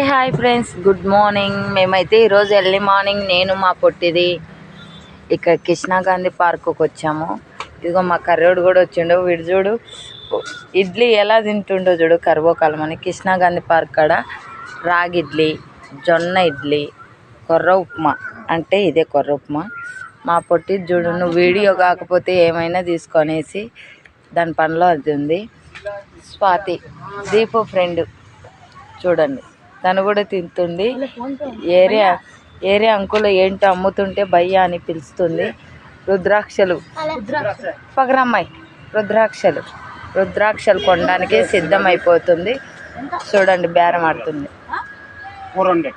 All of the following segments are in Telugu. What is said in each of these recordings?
Hi friends, good morning. మేమైతే ఈరోజు ఎర్లీ మార్నింగ్ నేను మా పొట్టిది ఇక్కడ కృష్ణాగాంధీ పార్కుకి వచ్చాము. ఇదిగో మా కర్రోడు కూడా వచ్చిండు. వీడు చూడు ఇడ్లీ ఎలా తింటుండో చూడు. కర్వోకాలం అని కృష్ణాగాంధీ పార్క్ కాడ రాగి ఇడ్లీ, జొన్న ఇడ్లీ, కొర్ర ఉప్మా అంటే ఇదే కొర్ర ఉప్మా. మా పొట్టి చూడు, నువ్వు వీడియో కాకపోతే ఏమైనా తీసుకొనేసి దాని పనిలో అది ఉంది. స్వాతి దీపు ఫ్రెండ్ చూడండి, తను కూడా తింటుంది. ఏరియా అంకుల్ ఏంటో అమ్ముతుంటే భయ్యా అని పిలుస్తుంది. రుద్రాక్షలు పగరమ్మాయి రుద్రాక్షలు కొనడానికి సిద్ధమైపోతుంది. చూడండి, బేరం ఆడుతుంది. 400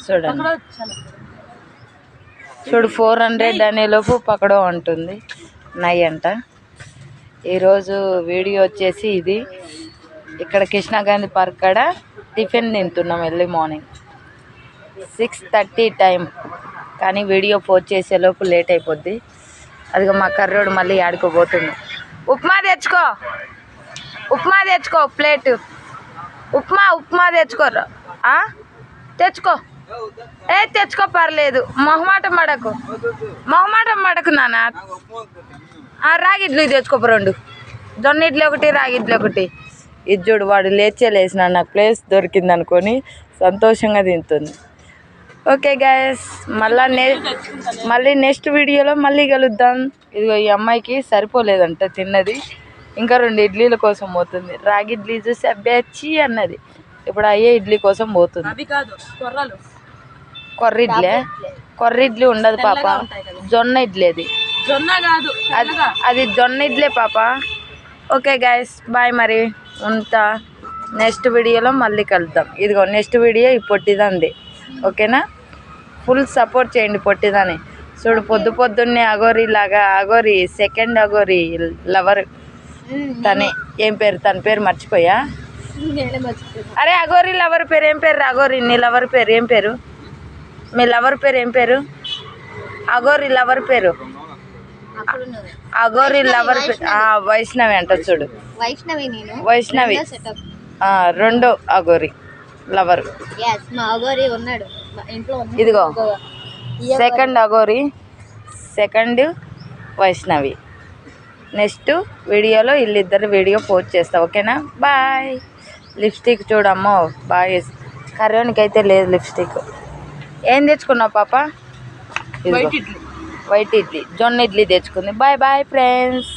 చూడండి, చూడు 400 అనేలోపు పకడో అంటుంది. నై అంట. ఈరోజు వీడియో వచ్చేసి ఇది. ఇక్కడ కృష్ణాగాంధీ పార్క్ కాడ టిఫిన్ తింటున్నాం ఎర్లీ మార్నింగ్ 6:30 టైం. కానీ వీడియో పోస్ట్ చేసేలోపు లేట్ అయిపోద్ది. అదిగో మా కర్రోడు మళ్ళీ ఆడుకోబోతుంది. ఉప్మా తెచ్చుకో ప్లేట్. ఉప్మా తెచ్చుకోరా. తెచ్చుకో పర్లేదు. మొహమాటం పడకు నాన్న. రాగి ఇడ్లీ తెచ్చుకోప 2. జొన్న ఇడ్లీ ఒకటి, రాగి ఇడ్లీ ఒకటి. ఇది చూడు, వాడు లేచిన నాకు ప్లేస్ దొరికింది అనుకొని సంతోషంగా తింటుంది. ఓకే గైస్, మళ్ళీ నెక్స్ట్ వీడియోలో మళ్ళీ కలుద్దాం. ఇదిగో ఈ అమ్మాయికి సరిపోలేదంట తిన్నది, ఇంకా 2 ఇడ్లీల కోసం పోతుంది. రాగి ఇడ్లీ చూసి అబ్బేచ్చి అన్నది. ఇప్పుడు అయ్యే ఇడ్లీ కోసం పోతుంది. కొర్ర ఇడ్లీ ఉండదు పాప, జొన్న ఇడ్లీ అది జొన్న ఇడ్లీ పాప. Okay guys, bye. మరి ఉంటా. నెక్స్ట్ వీడియోలో మళ్ళీ కలుద్దాం. ఇదిగో నెక్స్ట్ వీడియో ఈ పొట్టిదంది. ఓకేనా? ఫుల్ సపోర్ట్ చేయండి పొట్టిదని. చూడు, పొద్దున్నే అగోరి సెకండ్ అగోరి లవర్ తనే. ఏం పేరు తన పేరు? మర్చిపోయా. అరే అగోరి లవర్ పేరు ఏం పేరు? అగోరి నీ లవర్ పేరు ఏం పేరు? మీ లవర్ పేరు ఏం పేరు? అగోరి లవర్ పేరు వైష్ణవి అంట. చూడు, వైష్ణవి 2 అగోరి లవర్. ఇదిగో second Aghori, second Vaishnavi. Next వీడియోలో వీళ్ళిద్దరు వీడియో పోస్ట్ చేస్తా. ఓకేనా? బాయ్. లిప్స్టిక్ చూడమ్మో బాగా. కర్రోనికి అయితే లేదు లిప్స్టిక్. ఏం తెచ్చుకున్నావు పాప? వైట్ ఇడ్లీ, జొన్న ఇడ్లీ తెచ్చుకుంది. Bye friends.